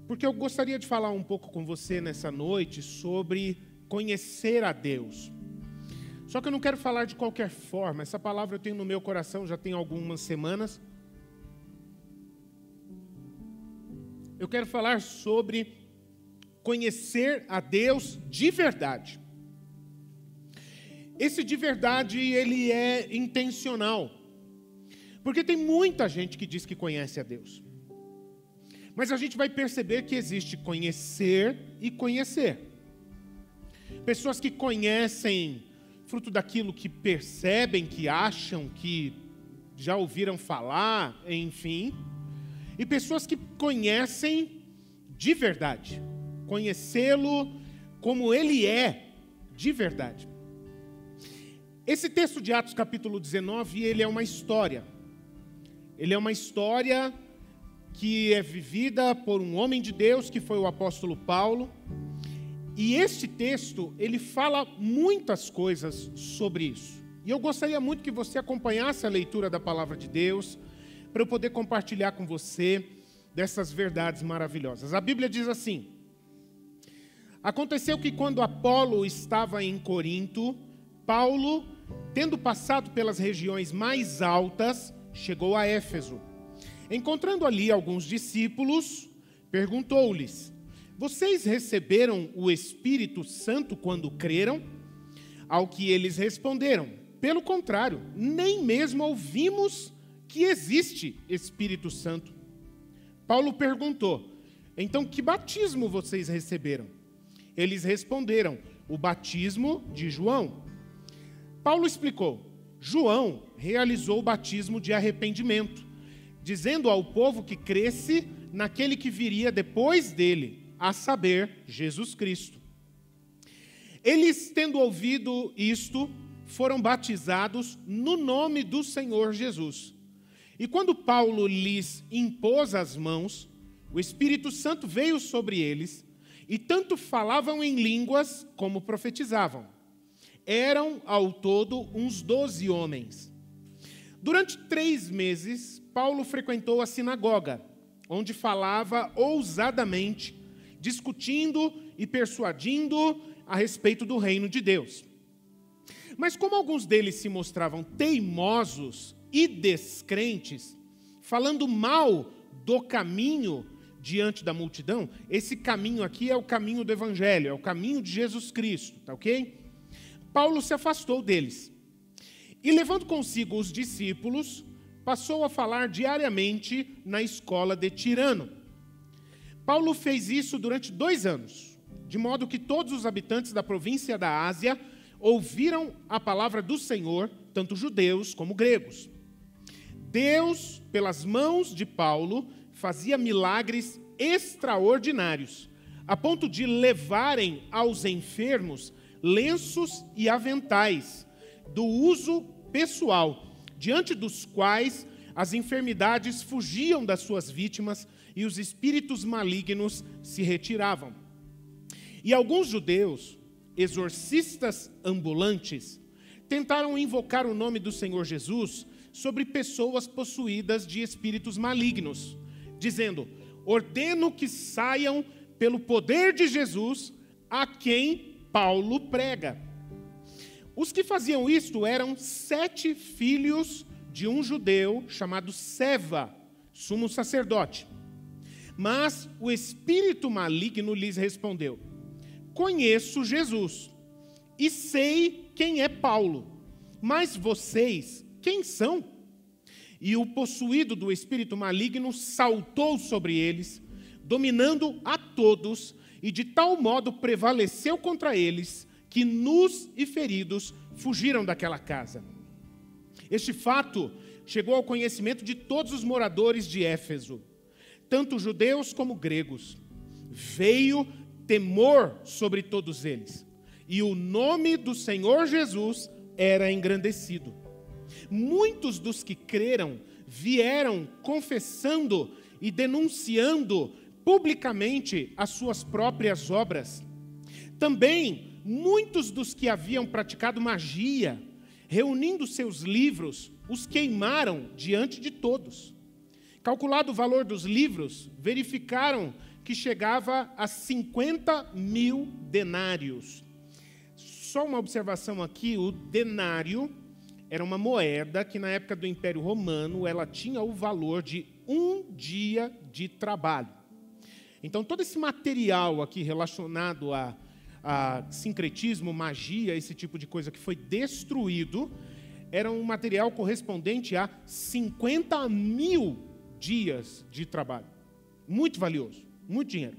porque eu gostaria de falar um pouco com você nessa noite sobre conhecer a Deus. Só que eu não quero falar de qualquer forma. Essa palavra eu tenho no meu coração já tem algumas semanas. Eu quero falar sobre conhecer a Deus de verdade. Esse de verdade, ele é intencional. Porque tem muita gente que diz que conhece a Deus. Mas a gente vai perceber que existe conhecer e conhecer. Pessoas que conhecem fruto daquilo que percebem, que acham, que já ouviram falar, enfim. E pessoas que conhecem de verdade. Conhecê-lo como ele é, de verdade. Esse texto de Atos capítulo 19, ele é uma história. Ele é uma história que é vivida por um homem de Deus, que foi o apóstolo Paulo. E este texto, ele fala muitas coisas sobre isso. E eu gostaria muito que você acompanhasse a leitura da palavra de Deus, para eu poder compartilhar com você dessas verdades maravilhosas. A Bíblia diz assim: aconteceu que quando Apolo estava em Corinto, Paulo, tendo passado pelas regiões mais altas, chegou a Éfeso. Encontrando ali alguns discípulos, perguntou-lhes: vocês receberam o Espírito Santo quando creram? Ao que eles responderam: pelo contrário, nem mesmo ouvimos que existe Espírito Santo. Paulo perguntou: então que batismo vocês receberam? Eles responderam: o batismo de João. Paulo explicou: João realizou o batismo de arrependimento, dizendo ao povo que cresce naquele que viria depois dele, a saber, Jesus Cristo. Eles, tendo ouvido isto, foram batizados no nome do Senhor Jesus. E quando Paulo lhes impôs as mãos, o Espírito Santo veio sobre eles, e tanto falavam em línguas como profetizavam. Eram, ao todo, uns 12 homens. Durante 3 meses, Paulo frequentou a sinagoga, onde falava ousadamente, discutindo e persuadindo a respeito do reino de Deus. Mas como alguns deles se mostravam teimosos e descrentes, falando mal do caminho diante da multidão, esse caminho aqui é o caminho do Evangelho, é o caminho de Jesus Cristo, tá ok? Paulo se afastou deles. E levando consigo os discípulos, passou a falar diariamente na escola de Tirano. Paulo fez isso durante 2 anos, de modo que todos os habitantes da província da Ásia ouviram a palavra do Senhor, tanto judeus como gregos. Deus, pelas mãos de Paulo, fazia milagres extraordinários, a ponto de levarem aos enfermos lenços e aventais, do uso pessoal, diante dos quais as enfermidades fugiam das suas vítimas e os espíritos malignos se retiravam. E alguns judeus, exorcistas ambulantes, tentaram invocar o nome do Senhor Jesus sobre pessoas possuídas de espíritos malignos, dizendo: ordeno que saiam pelo poder de Jesus a quem Paulo prega. Os que faziam isto eram 7 filhos de um judeu chamado Seva, sumo sacerdote. Mas o espírito maligno lhes respondeu: conheço Jesus e sei quem é Paulo, mas vocês, quem são? E o possuído do espírito maligno saltou sobre eles, dominando a todos, e de tal modo prevaleceu contra eles, que nus e feridos fugiram daquela casa. Este fato chegou ao conhecimento de todos os moradores de Éfeso, tanto judeus como gregos. Veio temor sobre todos eles, e o nome do Senhor Jesus era engrandecido. Muitos dos que creram vieram confessando e denunciando publicamente as suas próprias obras. Também muitos dos que haviam praticado magia, reunindo seus livros, os queimaram diante de todos. Calculado o valor dos livros, verificaram que chegava a 50.000 denários. Só uma observação aqui, o denário era uma moeda que, na época do Império Romano, ela tinha o valor de 1 dia de trabalho. Então, todo esse material aqui relacionado a sincretismo, magia, esse tipo de coisa que foi destruído, era um material correspondente a 50.000 dias de trabalho. Muito valioso, muito dinheiro.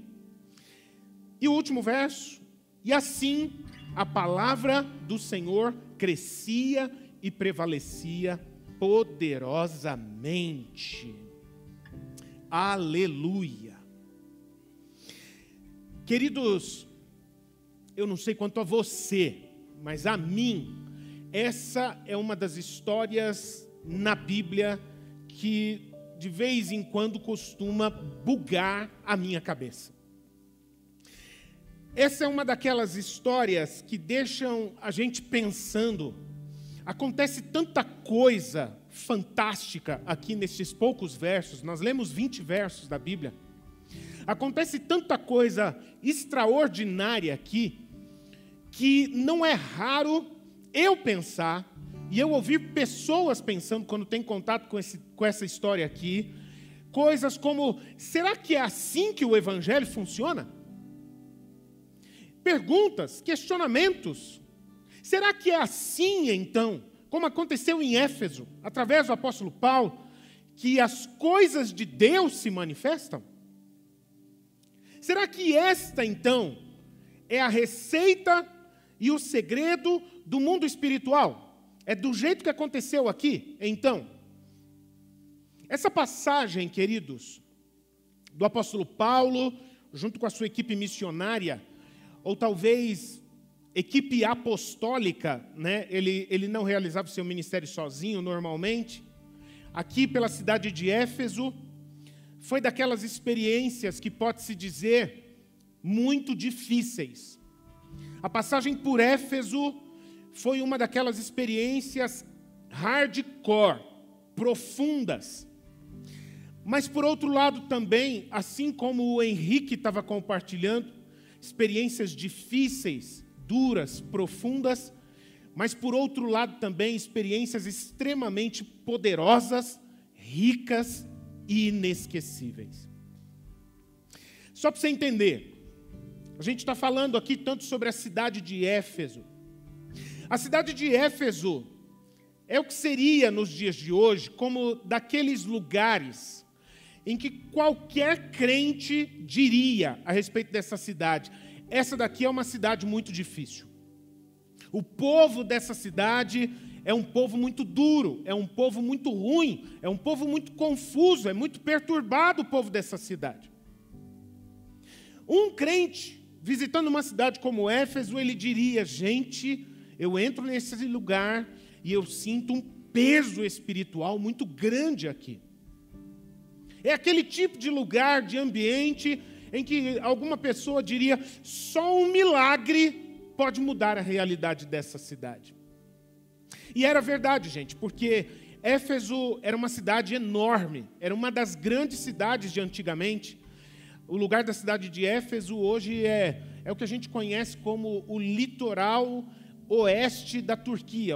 E o último verso: e assim a palavra do Senhor crescia e prevalecia poderosamente. Aleluia. Queridos, eu não sei quanto a você, mas a mim, essa é uma das histórias na Bíblia que de vez em quando costuma bugar a minha cabeça. Essa é uma daquelas histórias que deixam a gente pensando. Acontece tanta coisa fantástica aqui nesses poucos versos. Nós lemos 20 versos da Bíblia. Acontece tanta coisa extraordinária aqui, que não é raro eu pensar, e eu ouvir pessoas pensando quando tem contato com essa história aqui, coisas como: será que é assim que o Evangelho funciona? Perguntas, questionamentos. Será que é assim, então, como aconteceu em Éfeso, através do apóstolo Paulo, que as coisas de Deus se manifestam? Será que esta, então, é a receita e o segredo do mundo espiritual? É do jeito que aconteceu aqui, então? Essa passagem, queridos, do apóstolo Paulo, junto com a sua equipe missionária, ou talvez equipe apostólica, né? Ele não realizava o seu ministério sozinho, normalmente. Aqui pela cidade de Éfeso, foi daquelas experiências que pode-se dizer muito difíceis. A passagem por Éfeso foi uma daquelas experiências hardcore, profundas. Mas, por outro lado, também, assim como o Henrique estava compartilhando, experiências difíceis, duras, profundas, mas, por outro lado, também experiências extremamente poderosas, ricas e inesquecíveis. Só para você entender, a gente está falando aqui tanto sobre a cidade de Éfeso. A cidade de Éfeso é o que seria, nos dias de hoje, como daqueles lugares em que qualquer crente diria a respeito dessa cidade: essa daqui é uma cidade muito difícil. O povo dessa cidade é um povo muito duro, é um povo muito ruim, é um povo muito confuso, é muito perturbado o povo dessa cidade. Um crente, visitando uma cidade como Éfeso, ele diria: gente, eu entro nesse lugar e eu sinto um peso espiritual muito grande aqui. É aquele tipo de lugar, de ambiente, em que alguma pessoa diria: só um milagre pode mudar a realidade dessa cidade. E era verdade, gente, porque Éfeso era uma cidade enorme, era uma das grandes cidades de antigamente. O lugar da cidade de Éfeso hoje é o que a gente conhece como o litoral oeste da Turquia,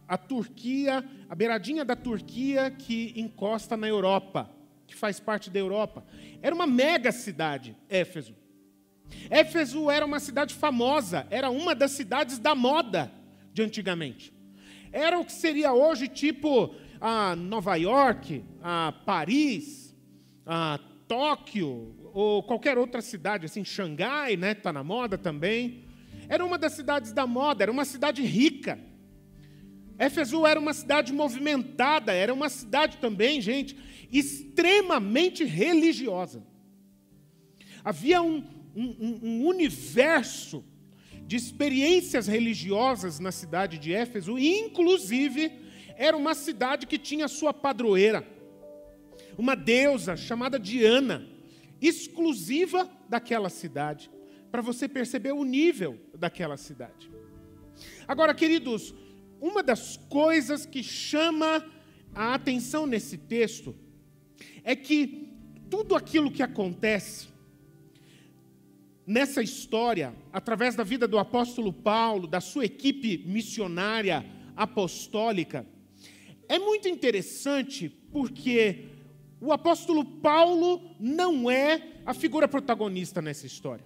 a Turquia, a beiradinha da Turquia que encosta na Europa, que faz parte da Europa. Era uma mega cidade, Éfeso. Éfeso era uma cidade famosa, era uma das cidades da moda de antigamente. Era o que seria hoje tipo a Nova York, a Paris, a Tóquio, ou qualquer outra cidade, assim, Xangai, né, está na moda também. Era uma das cidades da moda, era uma cidade rica. Éfeso era uma cidade movimentada, era uma cidade também, gente, extremamente religiosa. Havia um universo de experiências religiosas na cidade de Éfeso, e, inclusive, era uma cidade que tinha sua padroeira, uma deusa chamada Diana, exclusiva daquela cidade, para você perceber o nível daquela cidade. Agora, queridos, uma das coisas que chama a atenção nesse texto é que tudo aquilo que acontece nessa história, através da vida do apóstolo Paulo, da sua equipe missionária apostólica, é muito interessante porque o apóstolo Paulo não é a figura protagonista nessa história.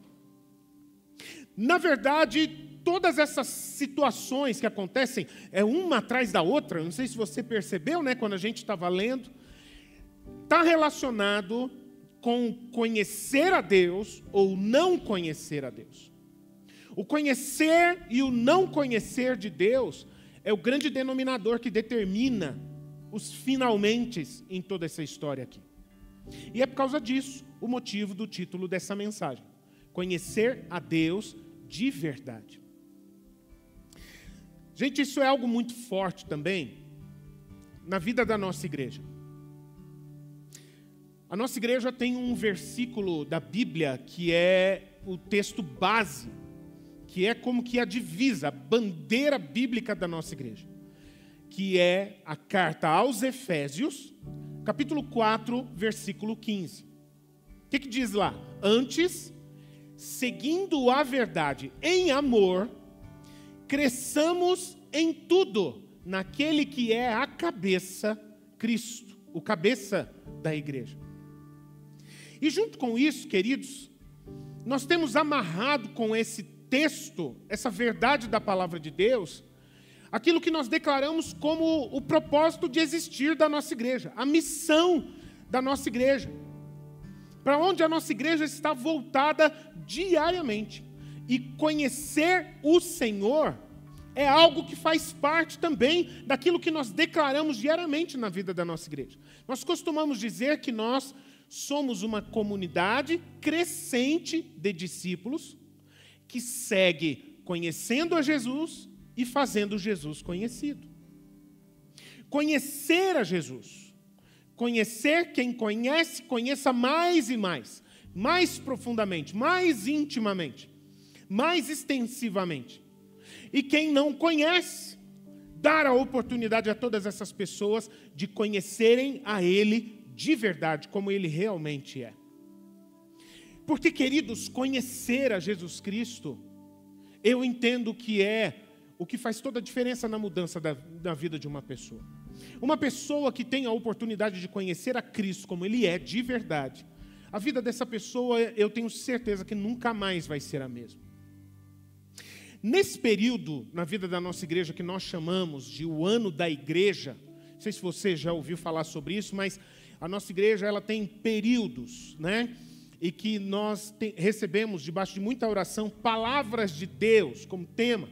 Na verdade, todas essas situações que acontecem, uma atrás da outra, não sei se você percebeu, né, quando a gente estava lendo, está relacionado com conhecer a Deus ou não conhecer a Deus. O conhecer e o não conhecer de Deus é o grande denominador que determina os finalmente em toda essa história aqui. E é por causa disso o motivo do título dessa mensagem: conhecer a Deus de verdade. Gente, isso é algo muito forte também na vida da nossa igreja. A nossa igreja tem um versículo da Bíblia que é o texto base, que é como que a divisa, a bandeira bíblica da nossa igreja, que é a carta aos Efésios, capítulo 4, versículo 15. O que diz lá? Antes, seguindo a verdade em amor, cresçamos em tudo naquele que é a cabeça, Cristo, o cabeça da igreja. E junto com isso, queridos, nós temos amarrado com esse texto, essa verdade da palavra de Deus, aquilo que nós declaramos como o propósito de existir da nossa igreja, a missão da nossa igreja, para onde a nossa igreja está voltada diariamente. E conhecer o Senhor é algo que faz parte também daquilo que nós declaramos diariamente na vida da nossa igreja. Nós costumamos dizer que nós somos uma comunidade crescente de discípulos que segue conhecendo a Jesus e fazendo Jesus conhecido. Conhecer a Jesus. Conhecer quem conhece, conheça mais e mais profundamente, mais intimamente, mais extensivamente. E quem não conhece, dar a oportunidade a todas essas pessoas de conhecerem a Ele de verdade, como Ele realmente é. Porque, queridos, conhecer a Jesus Cristo, eu entendo que é o que faz toda a diferença na mudança da vida de uma pessoa. Uma pessoa que tem a oportunidade de conhecer a Cristo como Ele é de verdade, a vida dessa pessoa, eu tenho certeza que nunca mais vai ser a mesma. Nesse período, na vida da nossa igreja, que nós chamamos de o ano da igreja, não sei se você já ouviu falar sobre isso, mas a nossa igreja ela tem períodos, né? E que nós recebemos, debaixo de muita oração, palavras de Deus como tema.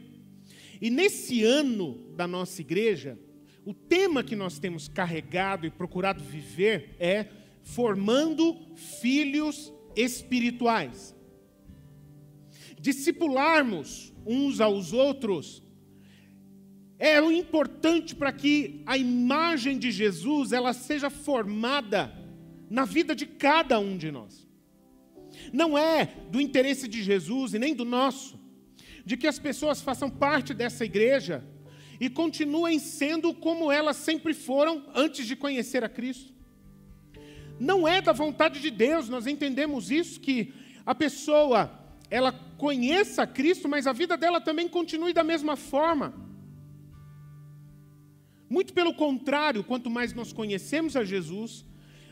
E nesse ano da nossa igreja, o tema que nós temos carregado e procurado viver é formando filhos espirituais. Discipularmos uns aos outros é o importante para que a imagem de Jesus ela seja formada na vida de cada um de nós. Não é do interesse de Jesus e nem do nosso, de que as pessoas façam parte dessa igreja e continuem sendo como elas sempre foram antes de conhecer a Cristo. Não é da vontade de Deus, nós entendemos isso, que a pessoa ela conheça a Cristo, mas a vida dela também continue da mesma forma. Muito pelo contrário, quanto mais nós conhecemos a Jesus,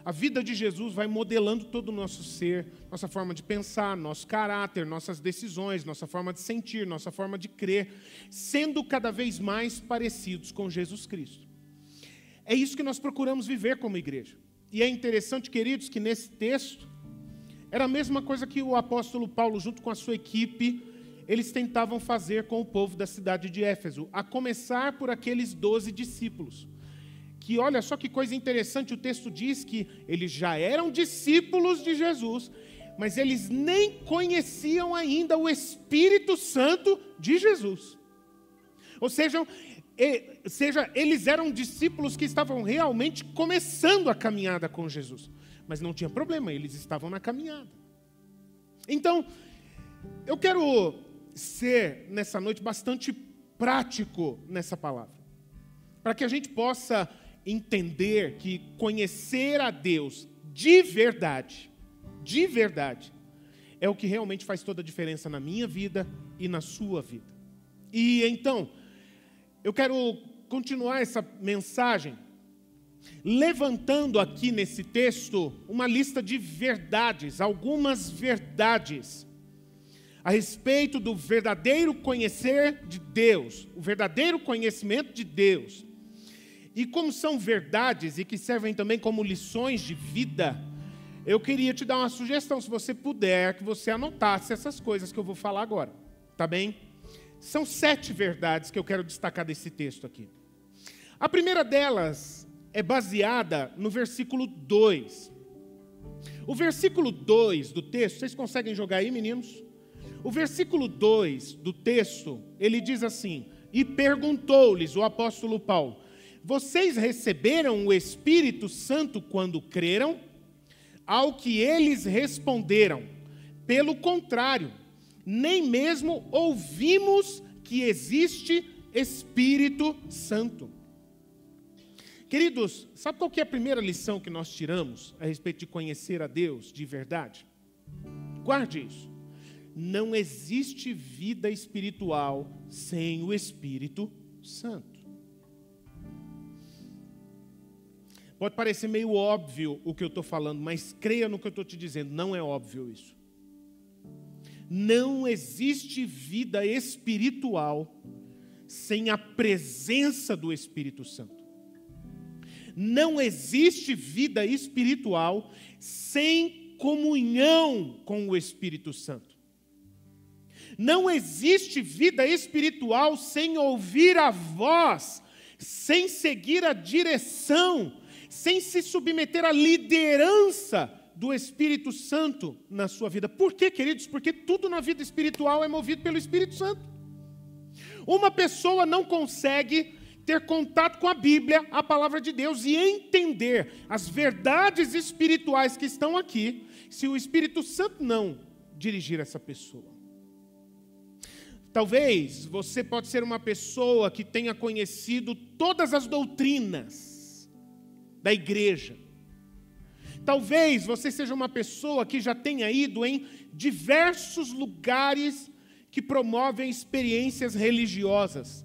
a vida de Jesus vai modelando todo o nosso ser, nossa forma de pensar, nosso caráter, nossas decisões, nossa forma de sentir, nossa forma de crer, sendo cada vez mais parecidos com Jesus Cristo. É isso que nós procuramos viver como igreja. E é interessante, queridos, que nesse texto, era a mesma coisa que o apóstolo Paulo, junto com a sua equipe, eles tentavam fazer com o povo da cidade de Éfeso, a começar por aqueles 12 discípulos. Que olha só que coisa interessante, o texto diz que eles já eram discípulos de Jesus, mas eles nem conheciam ainda o Espírito Santo de Jesus. Ou seja, eles eram discípulos que estavam realmente começando a caminhada com Jesus. Mas não tinha problema, eles estavam na caminhada. Então, eu quero ser, nessa noite, bastante prático nessa palavra. Para que a gente possa entender que conhecer a Deus de verdade, é o que realmente faz toda a diferença na minha vida e na sua vida. E então, eu quero continuar essa mensagem levantando aqui nesse texto uma lista de verdades, algumas verdades a respeito do verdadeiro conhecer de Deus, o verdadeiro conhecimento de Deus. E como são verdades e que servem também como lições de vida, eu queria te dar uma sugestão, se você puder, que você anotasse essas coisas que eu vou falar agora, tá bem? São 7 verdades que eu quero destacar desse texto aqui. A primeira delas é baseada no versículo 2. O versículo 2 do texto, vocês conseguem jogar aí, meninos? O versículo 2 do texto, ele diz assim: e perguntou-lhes o apóstolo Paulo, vocês receberam o Espírito Santo quando creram? Ao que eles responderam, pelo contrário, nem mesmo ouvimos que existe Espírito Santo. Queridos, sabe qual que é a primeira lição que nós tiramos a respeito de conhecer a Deus de verdade? Guarde isso. Não existe vida espiritual sem o Espírito Santo. Pode parecer meio óbvio o que eu estou falando, mas creia no que eu estou te dizendo, não é óbvio isso. Não existe vida espiritual sem a presença do Espírito Santo. Não existe vida espiritual sem comunhão com o Espírito Santo. Não existe vida espiritual sem ouvir a voz, sem seguir a direção, sem se submeter à liderança do Espírito Santo na sua vida. Por quê, queridos? Porque tudo na vida espiritual é movido pelo Espírito Santo. Uma pessoa não consegue ter contato com a Bíblia, a palavra de Deus, e entender as verdades espirituais que estão aqui, se o Espírito Santo não dirigir essa pessoa. Talvez você pode ser uma pessoa que tenha conhecido todas as doutrinas da igreja. Talvez você seja uma pessoa que já tenha ido em diversos lugares que promovem experiências religiosas.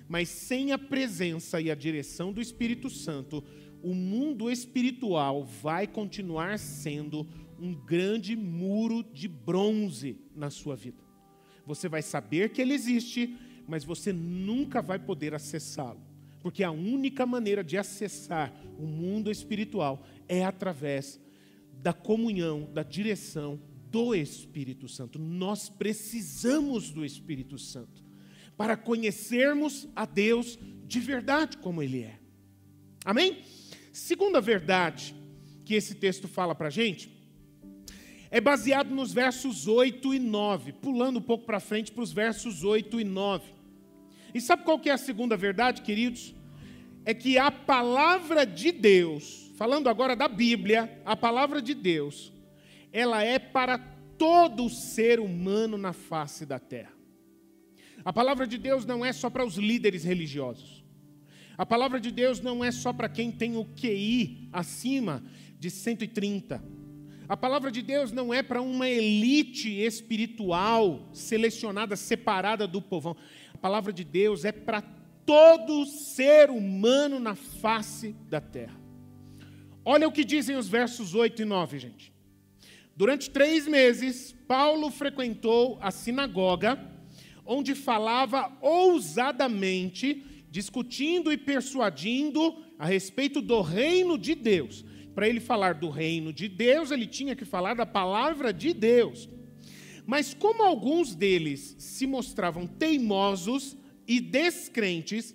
Mas sem a presença e a direção do Espírito Santo, o mundo espiritual vai continuar sendo um grande muro de bronze na sua vida. Você vai saber que ele existe, mas você nunca vai poder acessá-lo. Porque a única maneira de acessar o mundo espiritual é através da comunhão, da direção do Espírito Santo. Nós precisamos do Espírito Santo para conhecermos a Deus de verdade como Ele é. Amém? Segunda verdade que esse texto fala para a gente é baseado nos versos 8 e 9, pulando um pouco para frente para os versos 8 e 9. E sabe qual que é a segunda verdade, queridos? É que a palavra de Deus, falando agora da Bíblia, a palavra de Deus, ela é para todo ser humano na face da terra. A palavra de Deus não é só para os líderes religiosos. A palavra de Deus não é só para quem tem o QI acima de 130. A palavra de Deus não é para uma elite espiritual selecionada, separada do povão. A palavra de Deus é para todo ser humano na face da terra. Olha o que dizem os versos 8 e 9, gente. Durante 3 meses, Paulo frequentou a sinagoga, onde falava ousadamente, discutindo e persuadindo a respeito do reino de Deus. Para ele falar do reino de Deus, ele tinha que falar da palavra de Deus. Mas como alguns deles se mostravam teimosos e descrentes,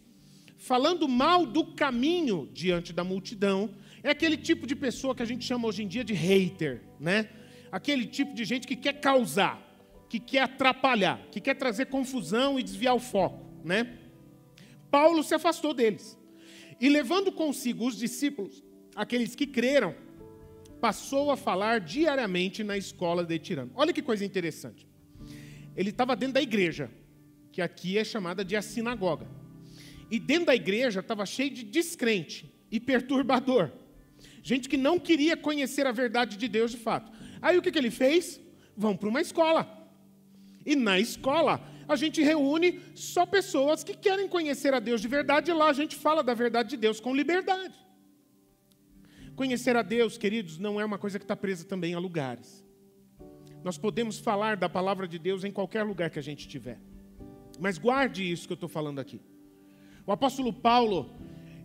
falando mal do caminho diante da multidão, é aquele tipo de pessoa que a gente chama hoje em dia de hater, né? Aquele tipo de gente que quer causar, que quer atrapalhar, que quer trazer confusão e desviar o foco, né? Paulo se afastou deles. E levando consigo os discípulos, aqueles que creram, passou a falar diariamente na escola de Tirano. Olha que coisa interessante. Ele estava dentro da igreja, que aqui é chamada de a sinagoga. E dentro da igreja estava cheio de descrente e perturbador. Gente que não queria conhecer a verdade de Deus de fato. Aí o que ele fez? vão para uma escola. E na escola, a gente reúne só pessoas que querem conhecer a Deus de verdade, e lá a gente fala da verdade de Deus com liberdade. Conhecer a Deus, queridos, não é uma coisa que está presa também a lugares. Nós podemos falar da palavra de Deus em qualquer lugar que a gente estiver. Mas guarde isso que eu estou falando aqui. O apóstolo Paulo,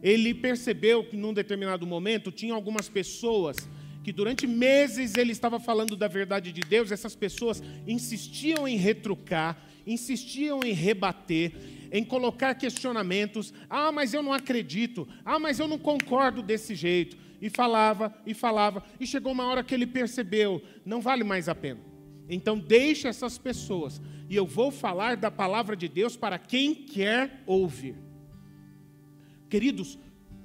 ele percebeu que num determinado momento tinha algumas pessoas que durante meses ele estava falando da verdade de Deus. Essas pessoas insistiam em retrucar, insistiam em rebater, em colocar questionamentos. Ah, mas eu não acredito. Ah, mas eu não concordo desse jeito. E falava, e chegou uma hora que ele percebeu, não vale mais a pena. Então deixa essas pessoas, e eu vou falar da palavra de Deus para quem quer ouvir. Queridos,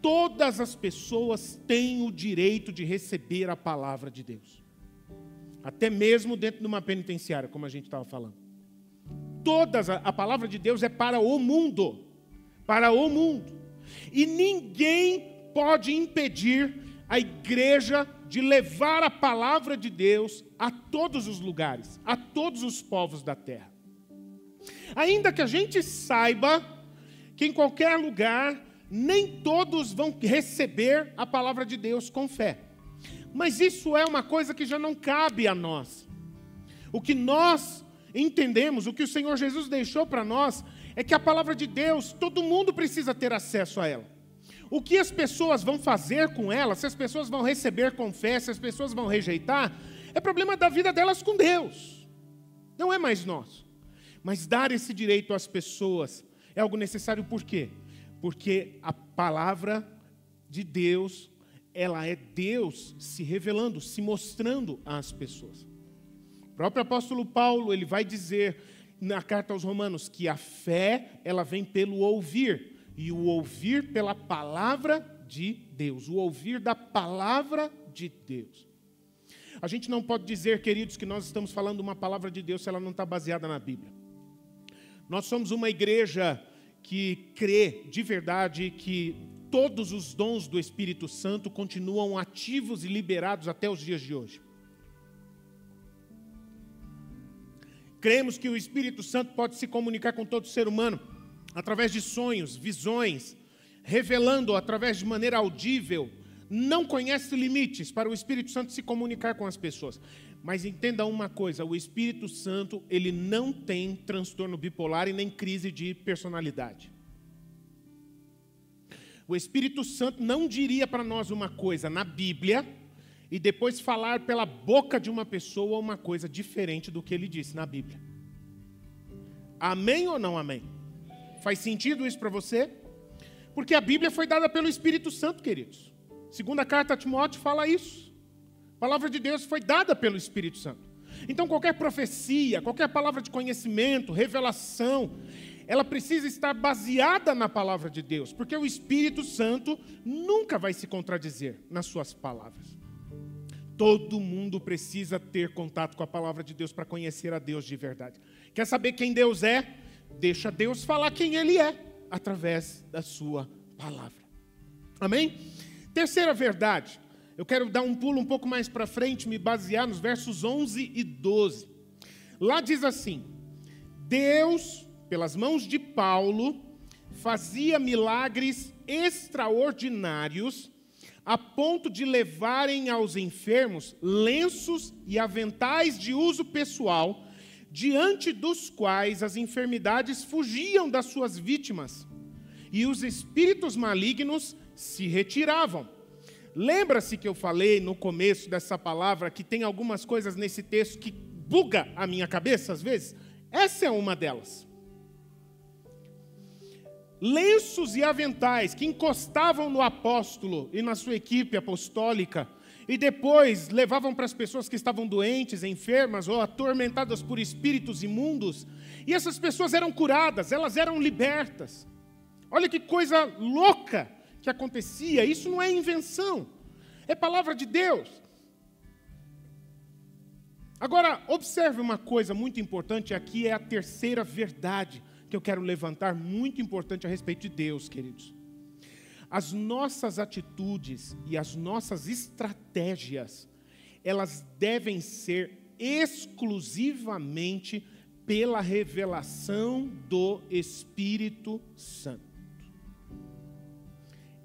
todas as pessoas têm o direito de receber a palavra de Deus. Até mesmo dentro de uma penitenciária, como a gente estava falando. A palavra de Deus é para o mundo. Para o mundo. E ninguém pode impedir a igreja de levar a palavra de Deus a todos os lugares, a todos os povos da terra. Ainda que a gente saiba que em qualquer lugar, nem todos vão receber a palavra de Deus com fé. Mas isso é uma coisa que já não cabe a nós. O que nós entendemos, o que o Senhor Jesus deixou para nós, é que a palavra de Deus, todo mundo precisa ter acesso a ela. O que as pessoas vão fazer com ela, se as pessoas vão receber com fé, se as pessoas vão rejeitar, é problema da vida delas com Deus. Não é mais nosso. Mas dar esse direito às pessoas é algo necessário por quê? Porque a palavra de Deus, ela é Deus se revelando, se mostrando às pessoas. O próprio apóstolo Paulo, ele vai dizer na carta aos Romanos que a fé, ela vem pelo ouvir. E o ouvir pela palavra de Deus. O ouvir da palavra de Deus. A gente não pode dizer, queridos, que nós estamos falando uma palavra de Deus se ela não está baseada na Bíblia. Nós somos uma igreja que crê de verdade que todos os dons do Espírito Santo continuam ativos e liberados até os dias de hoje. Cremos que o Espírito Santo pode se comunicar com todo ser humano através de sonhos, visões, revelando através de maneira audível. Não conhece limites para o Espírito Santo se comunicar com as pessoas. Mas entenda uma coisa, o Espírito Santo, ele não tem transtorno bipolar e nem crise de personalidade. O Espírito Santo não diria para nós uma coisa na Bíblia e depois falar pela boca de uma pessoa uma coisa diferente do que ele disse na Bíblia. Amém ou não amém? Faz sentido isso para você? Porque a Bíblia foi dada pelo Espírito Santo, queridos. Segunda carta a Timóteo fala isso. A palavra de Deus foi dada pelo Espírito Santo. Então qualquer profecia, qualquer palavra de conhecimento, revelação, ela precisa estar baseada na palavra de Deus. Porque o Espírito Santo nunca vai se contradizer nas suas palavras. Todo mundo precisa ter contato com a palavra de Deus para conhecer a Deus de verdade. Quer saber quem Deus é? Deixa Deus falar quem Ele é, através da sua palavra. Amém? Terceira verdade, eu quero dar um pulo um pouco mais para frente, me basear nos versos 11 e 12. Lá diz assim: Deus, pelas mãos de Paulo, fazia milagres extraordinários, a ponto de levarem aos enfermos lenços e aventais de uso pessoal, diante dos quais as enfermidades fugiam das suas vítimas, e os espíritos malignos se retiravam. Lembra-se que eu falei no começo dessa palavra que tem algumas coisas nesse texto que buga a minha cabeça às vezes? Essa é uma delas. Lenços e aventais que encostavam no apóstolo e na sua equipe apostólica, e depois levavam para as pessoas que estavam doentes, enfermas ou atormentadas por espíritos imundos. E essas pessoas eram curadas, elas eram libertas. Olha que coisa louca que acontecia. Isso não é invenção, é palavra de Deus. Agora, observe uma coisa muito importante. Aqui é a terceira verdade que eu quero levantar, muito importante a respeito de Deus, queridos. As nossas atitudes e as nossas estratégias, elas devem ser exclusivamente pela revelação do Espírito Santo.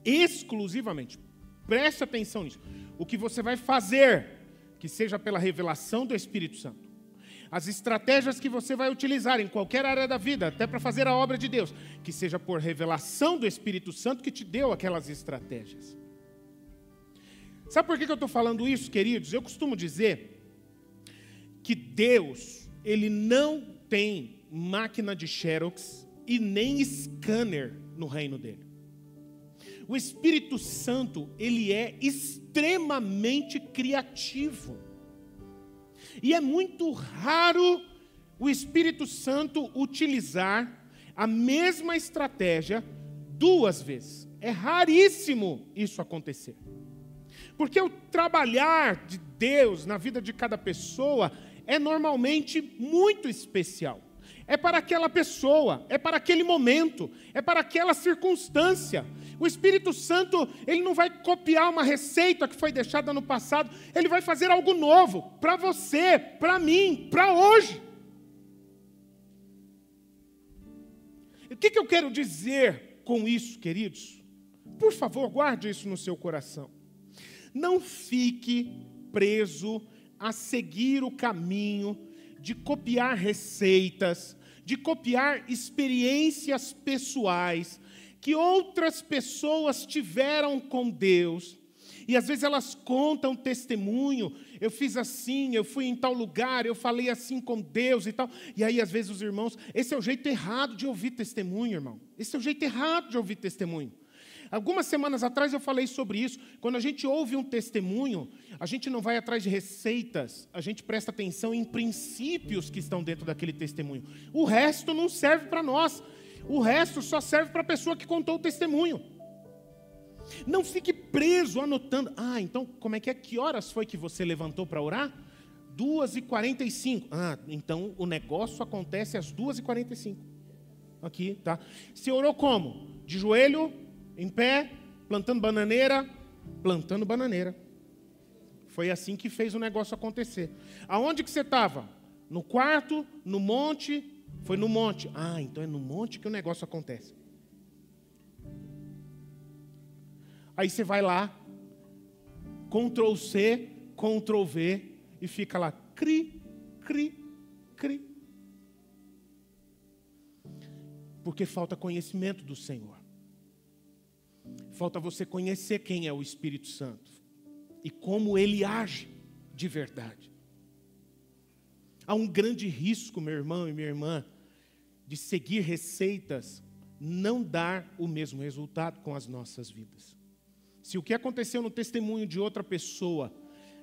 Exclusivamente. Preste atenção nisso. O que você vai fazer, que seja pela revelação do Espírito Santo. As estratégias que você vai utilizar em qualquer área da vida, até para fazer a obra de Deus, que seja por revelação do Espírito Santo que te deu aquelas estratégias. Sabe por que eu estou falando isso, queridos? Eu costumo dizer que Deus, Ele não tem máquina de Xerox e nem scanner no reino dele. O Espírito Santo, ele é extremamente criativo. E é muito raro o Espírito Santo utilizar a mesma estratégia 2 vezes. É raríssimo isso acontecer. Porque o trabalhar de Deus na vida de cada pessoa é normalmente muito especial. É para aquela pessoa, é para aquele momento, é para aquela circunstância. O Espírito Santo, ele não vai copiar uma receita que foi deixada no passado, ele vai fazer algo novo para você, para mim, para hoje. O que eu quero dizer com isso, queridos? Por favor, guarde isso no seu coração. Não fique preso a seguir o caminho de copiar receitas, de copiar experiências pessoais que outras pessoas tiveram com Deus. E às vezes elas contam testemunho, eu fiz assim, eu fui em tal lugar, eu falei assim com Deus e tal. E aí às vezes os irmãos, esse é o jeito errado de ouvir testemunho, irmão. Esse é o jeito errado de ouvir testemunho. Algumas semanas atrás eu falei sobre isso. Quando a gente ouve um testemunho, a gente não vai atrás de receitas, a gente presta atenção em princípios que estão dentro daquele testemunho. O resto não serve para nós. O resto só serve para a pessoa que contou o testemunho. Não fique preso anotando. Então como é que é? Que horas foi que você levantou para orar? 2h45. Então o negócio acontece às 2h45. Aqui, tá? Você orou como? De joelho, em pé, plantando bananeira? Plantando bananeira. Foi assim que fez o negócio acontecer. Aonde que você estava? No quarto, no monte? Foi no monte. Então é no monte que o negócio acontece. Aí você vai lá, Ctrl+C, Ctrl+V, e fica lá, cri, cri, cri. Porque falta conhecimento do Senhor. Falta você conhecer quem é o Espírito Santo e como Ele age de verdade. Há um grande risco, meu irmão e minha irmã, de seguir receitas não dar o mesmo resultado com as nossas vidas. Se o que aconteceu no testemunho de outra pessoa,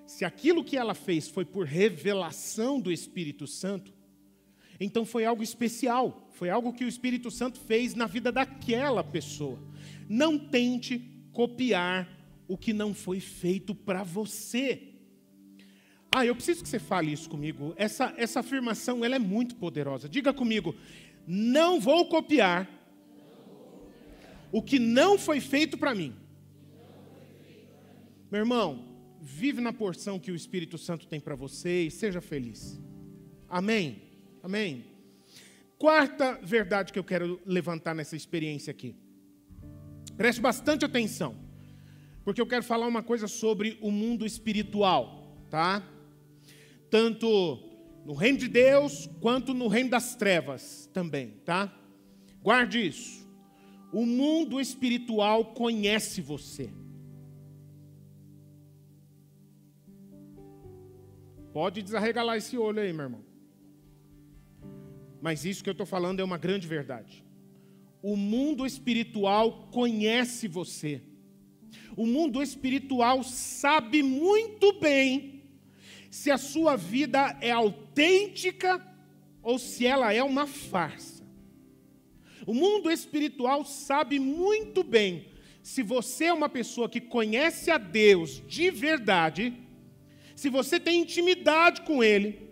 se aquilo que ela fez foi por revelação do Espírito Santo, então foi algo especial, foi algo que o Espírito Santo fez na vida daquela pessoa. Não tente copiar o que não foi feito para você. Eu preciso que você fale isso comigo. Essa afirmação, ela é muito poderosa. Diga comigo, não vou copiar o que não foi feito para mim. Meu irmão, vive na porção que o Espírito Santo tem para você e seja feliz. Amém? Amém? Quarta verdade que eu quero levantar nessa experiência aqui. Preste bastante atenção, porque eu quero falar uma coisa sobre o mundo espiritual, tá? Tanto no reino de Deus, quanto no reino das trevas também, tá? Guarde isso. O mundo espiritual conhece você. Pode desarregalar esse olho aí, meu irmão. Mas isso que eu estou falando é uma grande verdade. O mundo espiritual conhece você. O mundo espiritual sabe muito bem se a sua vida é autêntica ou se ela é uma farsa. O mundo espiritual sabe muito bem se você é uma pessoa que conhece a Deus de verdade, se você tem intimidade com Ele,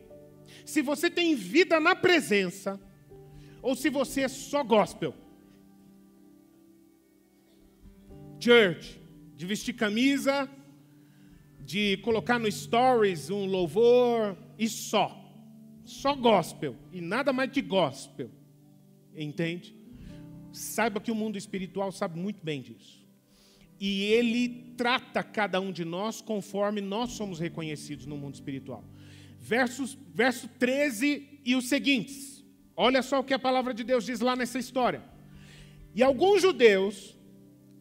se você tem vida na presença, ou se você é só gospel. Church, de vestir camisa, de colocar no stories um louvor, e só. Só gospel e nada mais que gospel. Entende? Saiba que o mundo espiritual sabe muito bem disso. E ele trata cada um de nós conforme nós somos reconhecidos no mundo espiritual. Verso 13 e os seguintes. Olha só o que a palavra de Deus diz lá nessa história. E alguns judeus,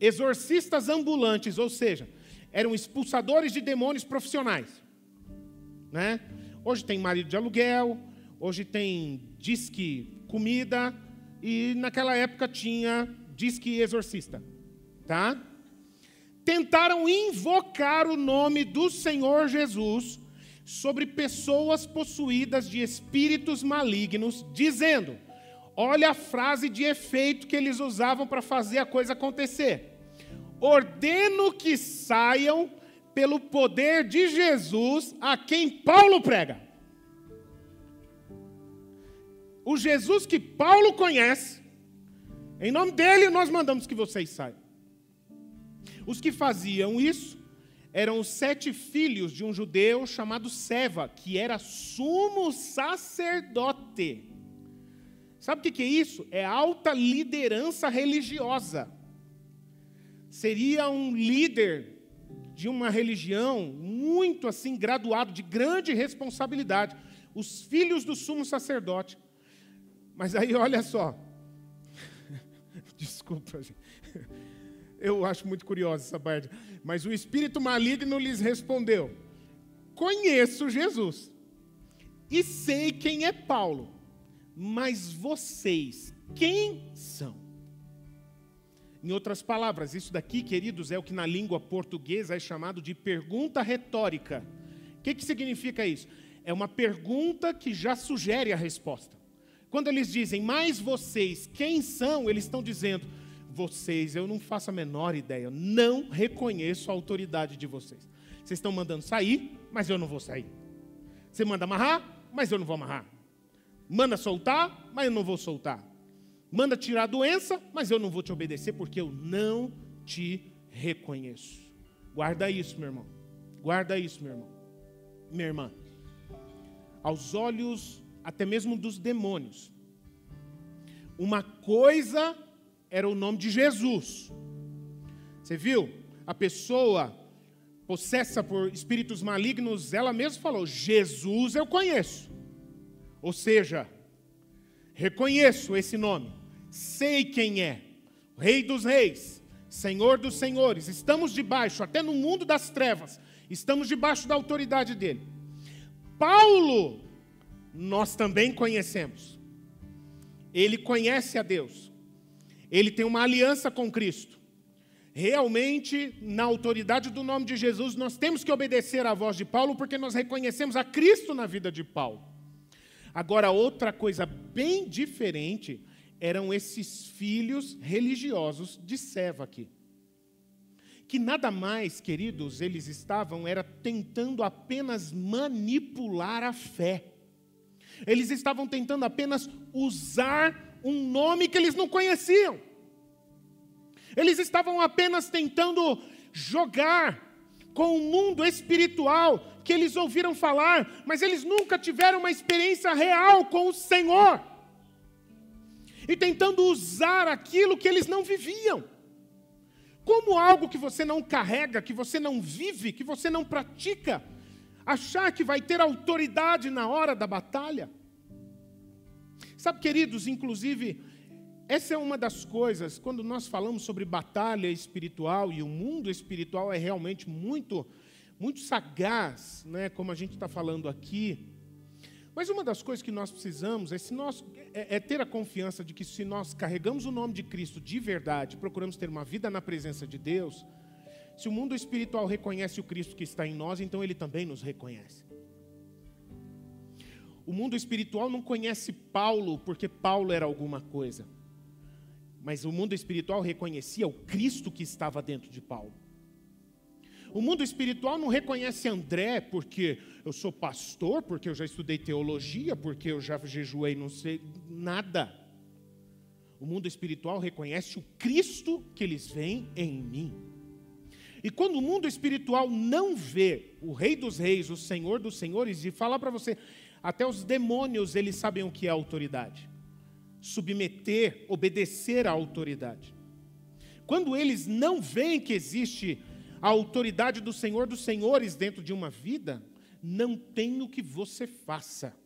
exorcistas ambulantes, ou seja, eram expulsadores de demônios profissionais, né? Hoje tem marido de aluguel, hoje tem disque comida, e naquela época tinha disque exorcista, tá? Tentaram invocar o nome do Senhor Jesus sobre pessoas possuídas de espíritos malignos, dizendo, olha a frase de efeito que eles usavam para fazer a coisa acontecer. Ordeno que saiam pelo poder de Jesus a quem Paulo prega. O Jesus que Paulo conhece, em nome dele nós mandamos que vocês saiam. Os que faziam isso eram os 7 filhos de um judeu chamado Seva, que era sumo sacerdote. Sabe o que é isso? É alta liderança religiosa. Seria um líder de uma religião muito assim graduado, de grande responsabilidade. Os filhos do sumo sacerdote. Mas aí olha só. Desculpa, gente. Eu acho muito curiosa essa parte. Mas o espírito maligno lhes respondeu, conheço Jesus e sei quem é Paulo, mas vocês, quem são? Em outras palavras, isso daqui, queridos, é o que na língua portuguesa é chamado de pergunta retórica. O que significa isso? É uma pergunta que já sugere a resposta. Quando eles dizem, mas vocês, quem são? Eles estão dizendo, vocês, eu não faço a menor ideia, eu não reconheço a autoridade de vocês. Vocês estão mandando sair, mas eu não vou sair. Você manda amarrar, mas eu não vou amarrar. Manda soltar, mas eu não vou soltar. Manda tirar a doença, mas eu não vou te obedecer porque eu não te reconheço. Guarda isso, meu irmão. Guarda isso, meu irmão. Minha irmã. Aos olhos, até mesmo dos demônios, uma coisa era o nome de Jesus. Você viu? A pessoa possessa por espíritos malignos, ela mesma falou, Jesus eu conheço. Ou seja, reconheço esse nome. Sei quem é. Rei dos reis, Senhor dos senhores. Estamos debaixo, até no mundo das trevas, estamos debaixo da autoridade dele. Paulo, nós também conhecemos. Ele conhece a Deus. Ele tem uma aliança com Cristo. Realmente, na autoridade do nome de Jesus, nós temos que obedecer à voz de Paulo, porque nós reconhecemos a Cristo na vida de Paulo. Agora, outra coisa bem diferente, eram esses filhos religiosos de Seva aqui. Que nada mais, queridos, eles estavam, era tentando apenas manipular a fé. Eles estavam tentando apenas usar um nome que eles não conheciam. Eles estavam apenas tentando jogar com o mundo espiritual que eles ouviram falar, mas eles nunca tiveram uma experiência real com o Senhor. E tentando usar aquilo que eles não viviam. Como algo que você não carrega, que você não vive, que você não pratica, achar que vai ter autoridade na hora da batalha. Sabe, queridos, inclusive, essa é uma das coisas, quando nós falamos sobre batalha espiritual, e o mundo espiritual é realmente muito, muito sagaz, né, como a gente está falando aqui. Mas uma das coisas que nós precisamos é ter a confiança de que se nós carregamos o nome de Cristo de verdade, procuramos ter uma vida na presença de Deus, se o mundo espiritual reconhece o Cristo que está em nós, então ele também nos reconhece. O mundo espiritual não conhece Paulo porque Paulo era alguma coisa. Mas o mundo espiritual reconhecia o Cristo que estava dentro de Paulo. O mundo espiritual não reconhece André porque eu sou pastor, porque eu já estudei teologia, porque eu já jejuei, não sei, nada. O mundo espiritual reconhece o Cristo que eles veem em mim. E quando o mundo espiritual não vê o Rei dos Reis, o Senhor dos Senhores, e falar para você, até os demônios, eles sabem o que é autoridade. Submeter, obedecer à autoridade. Quando eles não veem que existe a autoridade do Senhor dos Senhores dentro de uma vida, não tem o que você faça.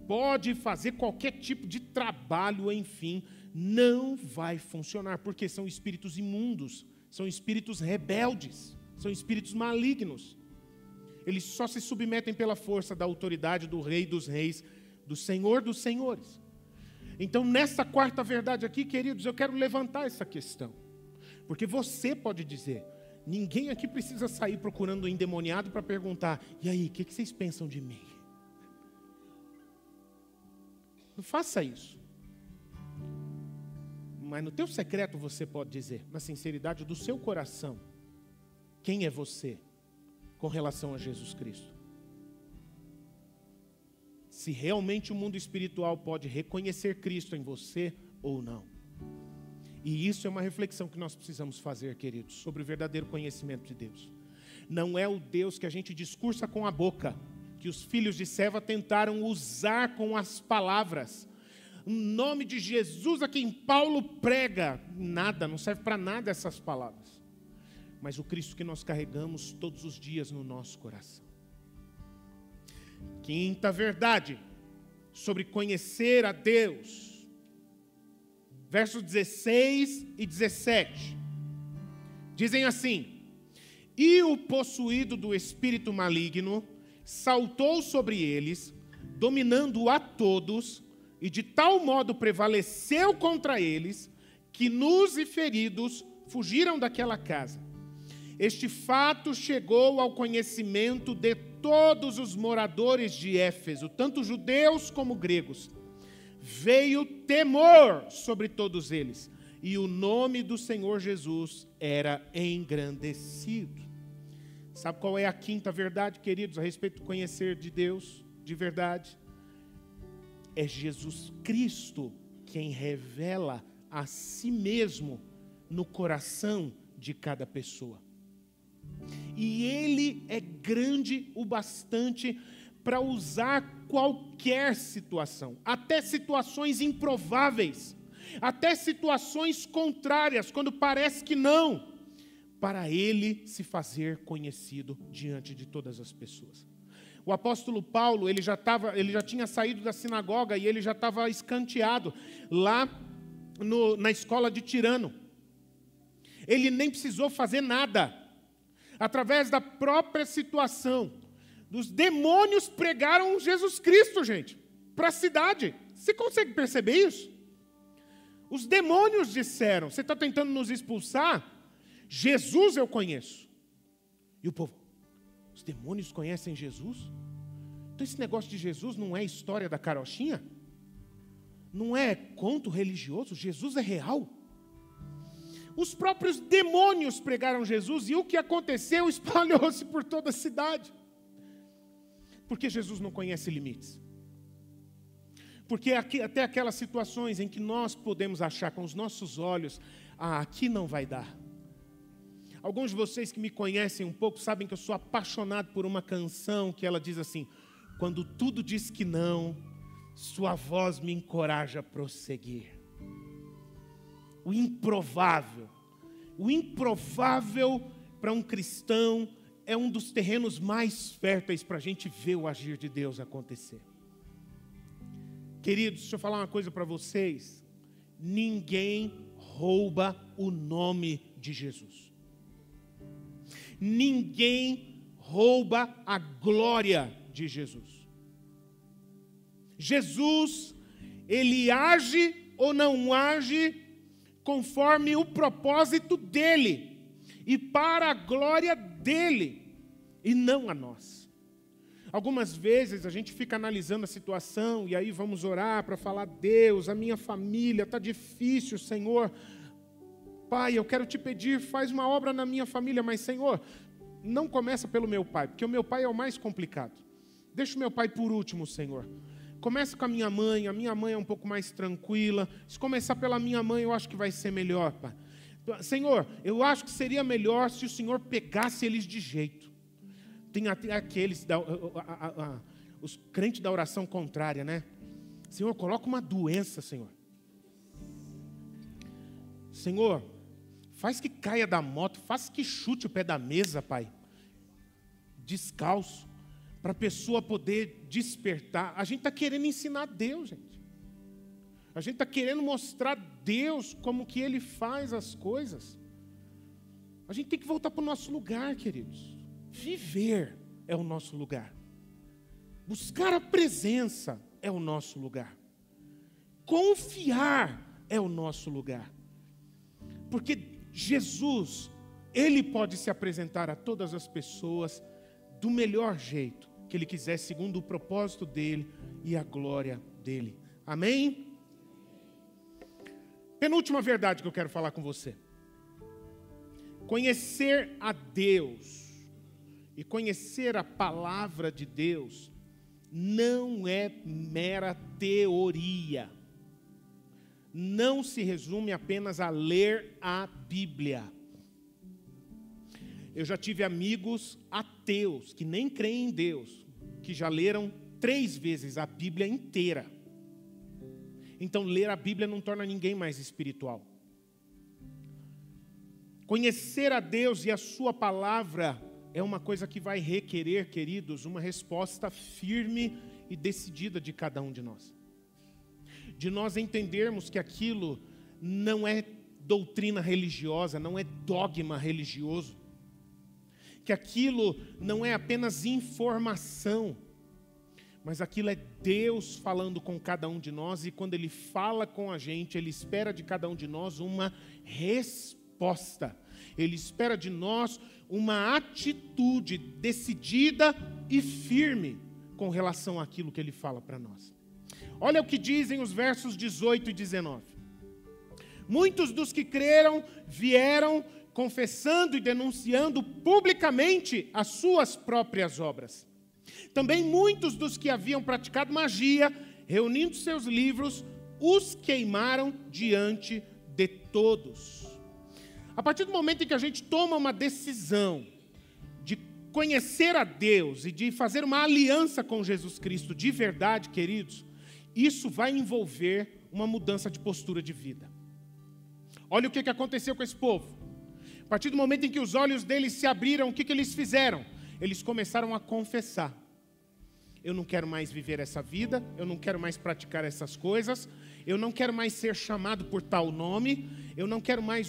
Pode fazer qualquer tipo de trabalho, enfim, não vai funcionar, porque são espíritos imundos, são espíritos rebeldes, são espíritos malignos. Eles só se submetem pela força da autoridade do Rei dos Reis, do Senhor dos Senhores. Então, nessa quarta verdade aqui, queridos, eu quero levantar essa questão. Porque você pode dizer, ninguém aqui precisa sair procurando o endemoniado para perguntar, e aí, o que vocês pensam de mim? Não faça isso. Mas no teu secreto você pode dizer, na sinceridade do seu coração, quem é você com relação a Jesus Cristo? Se realmente o mundo espiritual pode reconhecer Cristo em você ou não. E isso é uma reflexão que nós precisamos fazer, queridos, sobre o verdadeiro conhecimento de Deus. Não é o Deus que a gente discursa com a boca, que os filhos de Seva tentaram usar com as palavras. O nome de Jesus a quem Paulo prega, nada, não serve para nada essas palavras. Mas o Cristo que nós carregamos todos os dias no nosso coração. Quinta verdade, sobre conhecer a Deus. Versos 16 e 17. Dizem assim: e o possuído do espírito maligno saltou sobre eles, dominando a todos, e de tal modo prevaleceu contra eles, que nus e feridos fugiram daquela casa. Este fato chegou ao conhecimento de todos os moradores de Éfeso, tanto judeus como gregos. Veio temor sobre todos eles, e o nome do Senhor Jesus era engrandecido. Sabe qual é a quinta verdade, queridos, a respeito do conhecer de Deus de verdade? É Jesus Cristo quem revela a si mesmo no coração de cada pessoa. E Ele é grande o bastante para usar qualquer situação, até situações improváveis, até situações contrárias, quando parece que não, para Ele se fazer conhecido diante de todas as pessoas. O apóstolo Paulo, ele já tinha saído da sinagoga e ele já estava escanteado lá na escola de Tirano. Ele nem precisou fazer nada. Através da própria situação, os demônios pregaram Jesus Cristo, gente, para a cidade. Você consegue perceber isso? Os demônios disseram, você está tentando nos expulsar? Jesus eu conheço. E o povo, os demônios conhecem Jesus? Então esse negócio de Jesus não é história da carochinha? Não é conto religioso? Jesus é real? Os próprios demônios pregaram Jesus e o que aconteceu espalhou-se por toda a cidade. Porque Jesus não conhece limites. Porque até aquelas situações em que nós podemos achar com os nossos olhos, aqui não vai dar. Alguns de vocês que me conhecem um pouco sabem que eu sou apaixonado por uma canção que ela diz assim: quando tudo diz que não, sua voz me encoraja a prosseguir. O improvável para um cristão é um dos terrenos mais férteis para a gente ver o agir de Deus acontecer. Queridos, deixa eu falar uma coisa para vocês. Ninguém rouba o nome de Jesus. Ninguém rouba a glória de Jesus. Jesus, Ele age ou não age conforme o propósito dEle e para a glória dEle e não a nós. Algumas vezes a gente fica analisando a situação e aí vamos orar para falar: Deus, a minha família está difícil, Senhor. Pai, eu quero te pedir, faz uma obra na minha família, mas Senhor, não começa pelo meu pai, porque o meu pai é o mais complicado. Deixa o meu pai por último, Senhor. Começa com a minha mãe é um pouco mais tranquila. Se começar pela minha mãe, eu acho que vai ser melhor, Pai. Senhor, eu acho que seria melhor se o Senhor pegasse eles de jeito. Tem até aqueles, os crentes da oração contrária, né? Senhor, coloca uma doença, Senhor. Senhor, faz que caia da moto, faz que chute o pé da mesa, Pai. Descalço, para a pessoa poder despertar. A gente está querendo ensinar Deus, gente. A gente está querendo mostrar Deus como que Ele faz as coisas. A gente tem que voltar para o nosso lugar, queridos. Viver é o nosso lugar. Buscar a presença é o nosso lugar. Confiar é o nosso lugar. Porque Jesus, Ele pode se apresentar a todas as pessoas do melhor jeito que Ele quiser, segundo o propósito dEle e a glória dEle. Amém? Penúltima verdade que eu quero falar com você. Conhecer a Deus e conhecer a palavra de Deus não é mera teoria. Não se resume apenas a ler a Bíblia. Eu já tive amigos ateus, que nem creem em Deus, que já leram 3 vezes a Bíblia inteira. Então, ler a Bíblia não torna ninguém mais espiritual. Conhecer a Deus e a sua palavra é uma coisa que vai requerer, queridos, uma resposta firme e decidida de cada um de nós. De nós entendermos que aquilo não é doutrina religiosa, não é dogma religioso. Que aquilo não é apenas informação, mas aquilo é Deus falando com cada um de nós, e quando Ele fala com a gente, Ele espera de cada um de nós uma resposta. Ele espera de nós uma atitude decidida e firme com relação àquilo que Ele fala para nós. Olha o que dizem os versos 18 e 19. Muitos dos que creram vieram confessando e denunciando publicamente as suas próprias obras. Também muitos dos que haviam praticado magia, reunindo seus livros, os queimaram diante de todos. A partir do momento em que a gente toma uma decisão de conhecer a Deus e de fazer uma aliança com Jesus Cristo de verdade, queridos, isso vai envolver uma mudança de postura de vida. Olha o que aconteceu com esse povo. A partir do momento em que os olhos deles se abriram, o que eles fizeram? Eles começaram a confessar. Eu não quero mais viver essa vida, eu não quero mais praticar essas coisas, eu não quero mais ser chamado por tal nome, eu não quero mais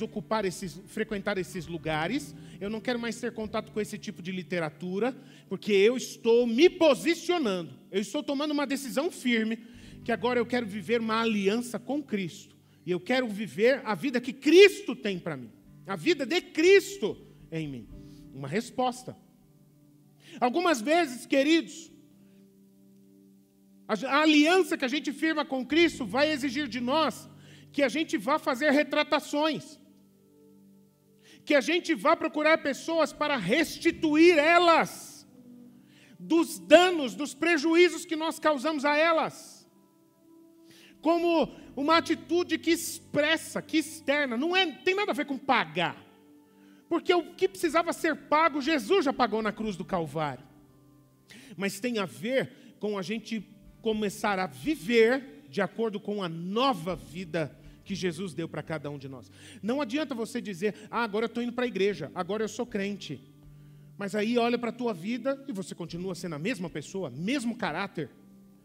frequentar esses lugares, eu não quero mais ter contato com esse tipo de literatura, porque eu estou me posicionando, eu estou tomando uma decisão firme, que agora eu quero viver uma aliança com Cristo, e eu quero viver a vida que Cristo tem para mim, a vida de Cristo em mim. Uma resposta. Algumas vezes, queridos, a aliança que a gente firma com Cristo vai exigir de nós que a gente vá fazer retratações, que a gente vá procurar pessoas para restituir elas dos danos, dos prejuízos que nós causamos a elas, como uma atitude que expressa, que externa, tem nada a ver com pagar, porque o que precisava ser pago, Jesus já pagou na cruz do Calvário, mas tem a ver com a gente começar a viver de acordo com a nova vida que Jesus deu para cada um de nós. Não adianta você dizer, agora eu estou indo para a igreja, agora eu sou crente. Mas aí olha para a tua vida e você continua sendo a mesma pessoa, mesmo caráter,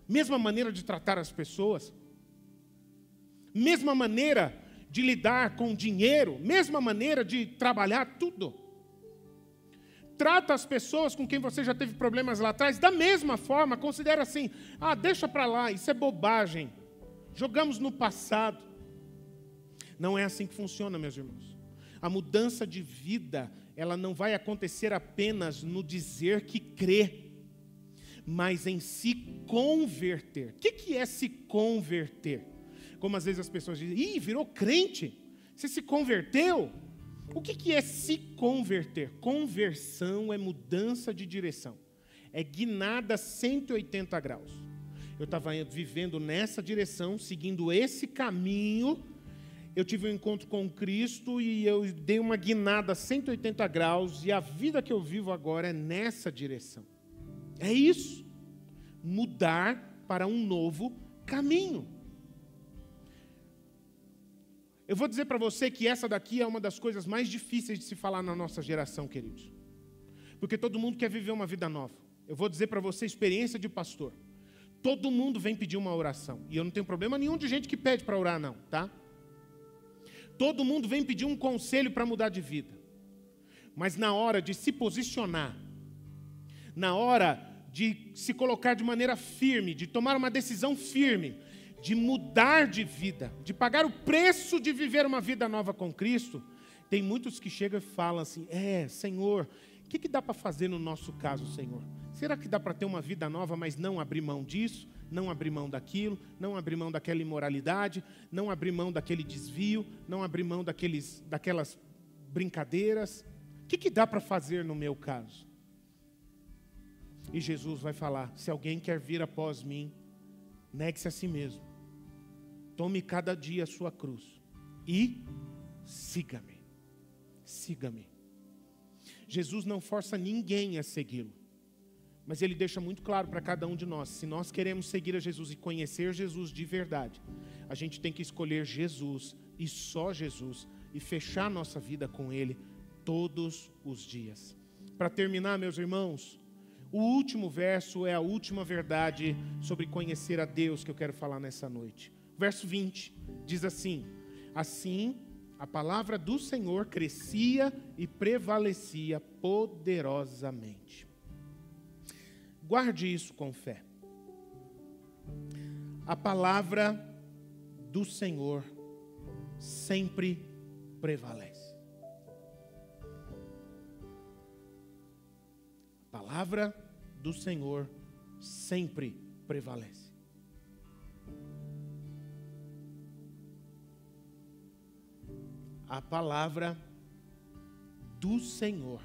mesma maneira de tratar as pessoas, mesma maneira de lidar com dinheiro, mesma maneira de trabalhar, tudo. Trata as pessoas com quem você já teve problemas lá atrás da mesma forma, considera assim, deixa para lá, isso é bobagem, jogamos no passado. Não é assim que funciona, meus irmãos. A mudança de vida, ela não vai acontecer apenas no dizer que crê, mas em se converter. O que é se converter? Como às vezes as pessoas dizem, virou crente, você se converteu? O que é se converter? Conversão é mudança de direção. É guinada 180 graus. Eu estava vivendo nessa direção, seguindo esse caminho, eu tive um encontro com Cristo e eu dei uma guinada 180 graus e a vida que eu vivo agora é nessa direção. É isso. Mudar para um novo caminho. Eu vou dizer para você que essa daqui é uma das coisas mais difíceis de se falar na nossa geração, queridos. Porque todo mundo quer viver uma vida nova. Eu vou dizer para você, experiência de pastor. Todo mundo vem pedir uma oração. E eu não tenho problema nenhum de gente que pede para orar, não, tá? Todo mundo vem pedir um conselho para mudar de vida. Mas na hora de se posicionar, na hora de se colocar de maneira firme, de tomar uma decisão firme, de mudar de vida, de pagar o preço de viver uma vida nova com Cristo, tem muitos que chegam e falam assim, Senhor, o que dá para fazer no nosso caso, Senhor? Será que dá para ter uma vida nova, mas não abrir mão disso? Não abrir mão daquilo, não abrir mão daquela imoralidade, não abrir mão daquele desvio, não abrir mão daquelas brincadeiras. O que dá para fazer no meu caso? E Jesus vai falar, se alguém quer vir após mim, negue-se a si mesmo. Tome cada dia a sua cruz e siga-me. Siga-me. Jesus não força ninguém a segui-lo. Mas ele deixa muito claro para cada um de nós, se nós queremos seguir a Jesus e conhecer Jesus de verdade, a gente tem que escolher Jesus e só Jesus e fechar nossa vida com Ele todos os dias. Para terminar, meus irmãos, o último verso é a última verdade sobre conhecer a Deus que eu quero falar nessa noite. Verso 20 diz assim, assim a palavra do Senhor crescia e prevalecia poderosamente. Guarde isso com fé. A palavra do Senhor sempre prevalece. A palavra do Senhor sempre prevalece. A palavra do Senhor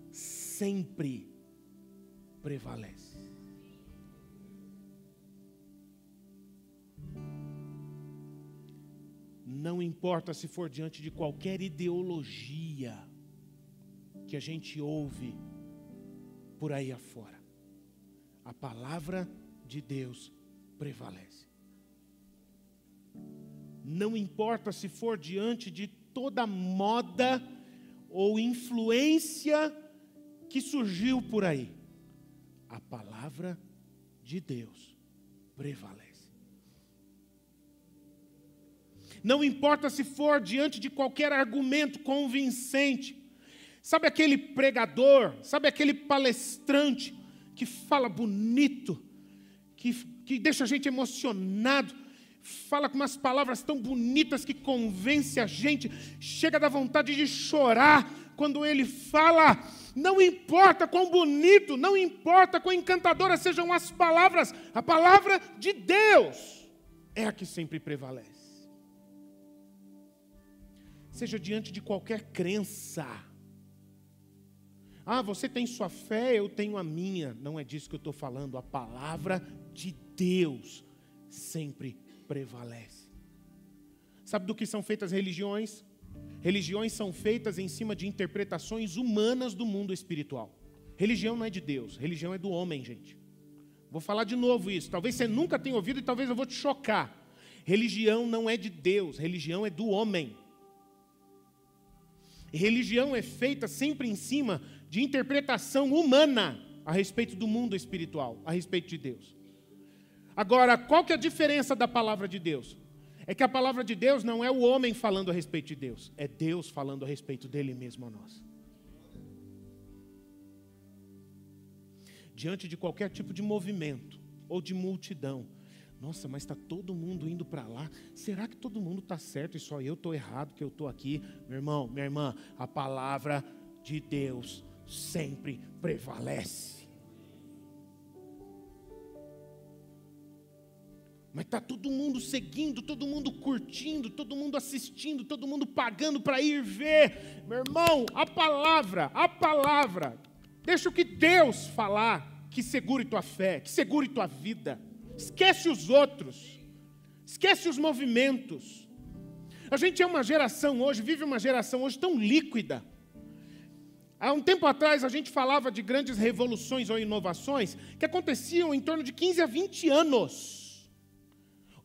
sempre prevalece. Não importa se for diante de qualquer ideologia que a gente ouve por aí afora, a palavra de Deus prevalece. Não importa se for diante de toda moda ou influência que surgiu por aí, a palavra de Deus prevalece. Não importa se for diante de qualquer argumento convincente. Sabe aquele pregador, sabe aquele palestrante que fala bonito, que deixa a gente emocionado, fala com umas palavras tão bonitas que convence a gente, chega da vontade de chorar quando ele fala. Não importa quão bonito, não importa quão encantadoras sejam as palavras, a palavra de Deus é a que sempre prevalece. Seja diante de qualquer crença. Você tem sua fé, eu tenho a minha. Não é disso que eu estou falando. A palavra de Deus sempre prevalece. Sabe do que são feitas religiões? Religiões são feitas em cima de interpretações humanas do mundo espiritual. Religião não é de Deus, religião é do homem, gente. Vou falar de novo isso. Talvez você nunca tenha ouvido e talvez eu vou te chocar. Religião não é de Deus, religião é do homem. E religião é feita sempre em cima de interpretação humana a respeito do mundo espiritual, a respeito de Deus. Agora, qual que é a diferença da palavra de Deus? É que a palavra de Deus não é o homem falando a respeito de Deus, é Deus falando a respeito dele mesmo a nós. Diante de qualquer tipo de movimento ou de multidão, nossa, mas está todo mundo indo para lá, será que todo mundo está certo e só eu estou errado que eu estou aqui? Meu irmão, minha irmã, a palavra de Deus sempre prevalece. Mas está todo mundo seguindo, todo mundo curtindo, todo mundo assistindo, todo mundo pagando para ir ver. Meu irmão, a palavra, deixa o que Deus falar, que segure tua fé, que segure tua vida. Esquece os outros, esquece os movimentos. A gente é uma geração hoje, vive uma geração hoje tão líquida. Há um tempo atrás a gente falava de grandes revoluções ou inovações que aconteciam em torno de 15 a 20 anos.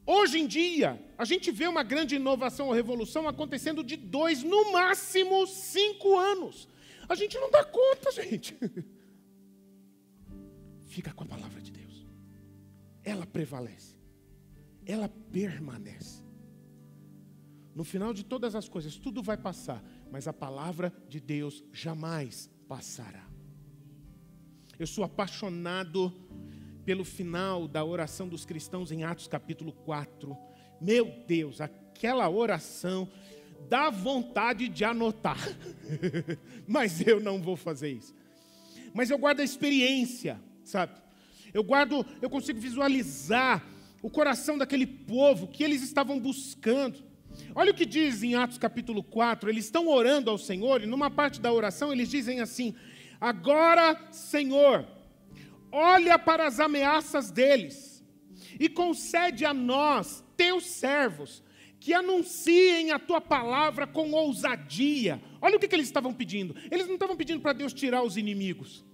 Hoje em dia, a gente vê uma grande inovação ou revolução acontecendo de 2, no máximo 5 anos. A gente não dá conta, gente. Fica com a palavra de Deus. Ela prevalece. Ela permanece. No final de todas as coisas, tudo vai passar, mas a palavra de Deus jamais passará. Eu sou apaixonado pelo final da oração dos cristãos em Atos capítulo 4. Meu Deus, aquela oração dá vontade de anotar. Mas eu não vou fazer isso. Mas eu guardo a experiência, sabe? Eu consigo visualizar o coração daquele povo que eles estavam buscando. Olha o que diz em Atos capítulo 4, eles estão orando ao Senhor, e numa parte da oração eles dizem assim: agora, Senhor, olha para as ameaças deles, e concede a nós, teus servos, que anunciem a tua palavra com ousadia. Olha o que eles estavam pedindo. Eles não estavam pedindo para Deus tirar os inimigos.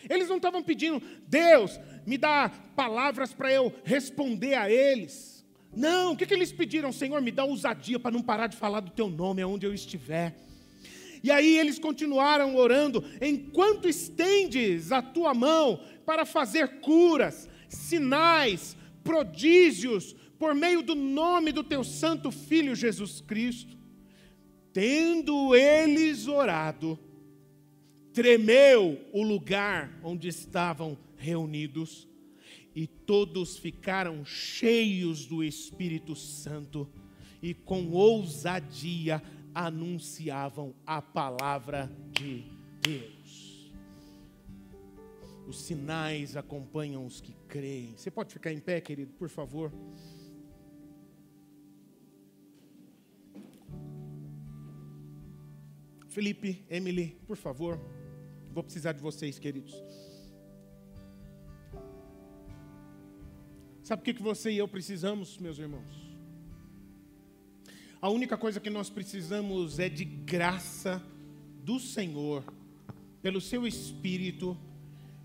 Eles não estavam pedindo, Deus, me dá palavras para eu responder a eles. Não, o que eles pediram? Senhor, me dá ousadia para não parar de falar do teu nome aonde eu estiver. E aí eles continuaram orando: enquanto estendes a tua mão para fazer curas, sinais, prodígios, por meio do nome do teu santo Filho Jesus Cristo. Tendo eles orado, tremeu o lugar onde estavam reunidos, e todos ficaram cheios do Espírito Santo, e com ousadia anunciavam a palavra de Deus. Os sinais acompanham os que creem. Você pode ficar em pé, querido, por favor? Felipe, Emily, por favor. Vou precisar de vocês, queridos. Sabe o que você e eu precisamos, meus irmãos? A única coisa que nós precisamos é de graça do Senhor, pelo seu Espírito,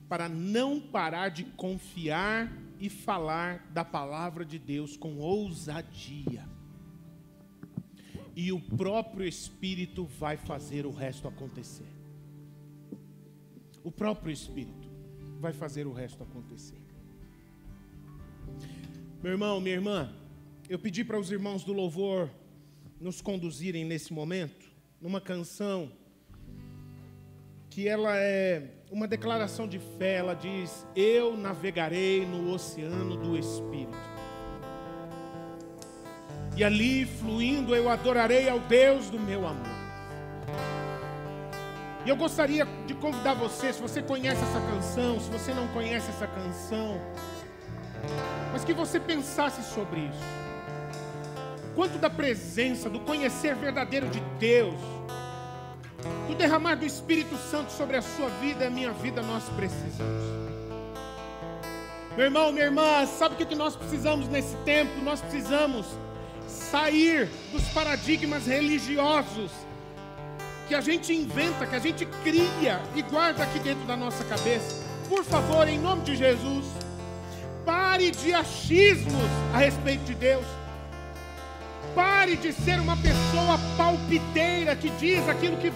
para não parar de confiar e falar da palavra de Deus com ousadia. E o próprio Espírito vai fazer o resto acontecer. O próprio Espírito vai fazer o resto acontecer. Meu irmão, minha irmã, eu pedi para os irmãos do louvor nos conduzirem nesse momento, numa canção que ela é uma declaração de fé. Ela diz: eu navegarei no oceano do Espírito, e ali, fluindo, eu adorarei ao Deus do meu amor. E eu gostaria de convidar você, se você conhece essa canção, se você não conhece essa canção, mas que você pensasse sobre isso. Quanto da presença, do conhecer verdadeiro de Deus, do derramar do Espírito Santo sobre a sua vida e a minha vida nós precisamos. Meu irmão, minha irmã, sabe o que nós precisamos nesse tempo? Nós precisamos sair dos paradigmas religiosos que a gente inventa, que a gente cria e guarda aqui dentro da nossa cabeça. Por favor, em nome de Jesus, pare de achismos a respeito de Deus. Pare de ser uma pessoa palpiteira que diz aquilo que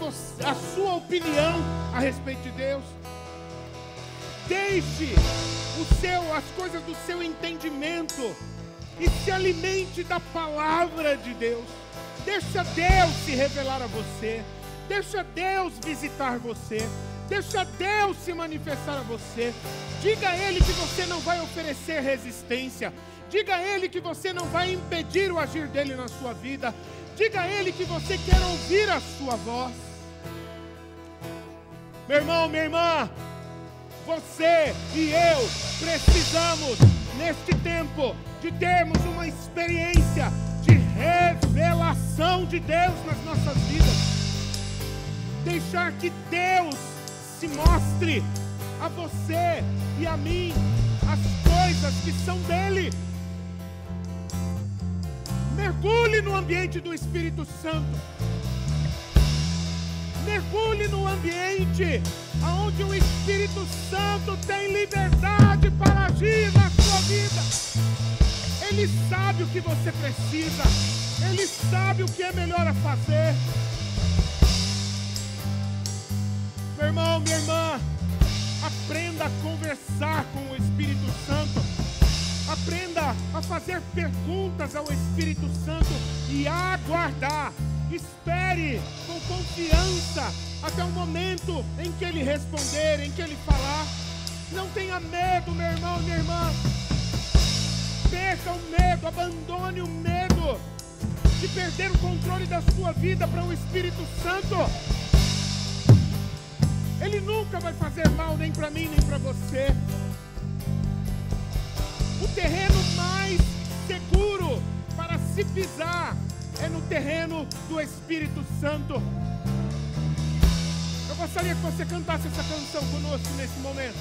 a sua opinião a respeito de Deus. Deixe as coisas do seu entendimento e se alimente da palavra de Deus. Deixa Deus se revelar a você. Deixa Deus visitar você. Deixa Deus se manifestar a você. Diga a Ele que você não vai oferecer resistência. Diga a Ele que você não vai impedir o agir dEle na sua vida. Diga a Ele que você quer ouvir a sua voz. Meu irmão, minha irmã, você e eu precisamos, neste tempo, de termos uma experiência de revelação de Deus nas nossas vidas. Deixar que Deus se mostre a você e a mim as coisas que são dEle. Mergulhe mergulhe no ambiente do Espírito Santo. Mergulhe no ambiente onde o Espírito Santo tem liberdade para agir na sua vida. Ele sabe o que você precisa. Ele sabe o que é melhor a fazer. Meu irmão, minha irmã, aprenda a conversar com o Espírito Santo. Aprenda a fazer perguntas ao Espírito Santo e aguardar. Espere com confiança até o momento em que Ele responder, em que Ele falar. Não tenha medo, meu irmão e minha irmã. Perca o medo, abandone o medo de perder o controle da sua vida para o Espírito Santo. Ele nunca vai fazer mal nem para mim, nem para você. O terreno mais seguro para se pisar é no terreno do Espírito Santo. Eu gostaria que você cantasse essa canção conosco nesse momento.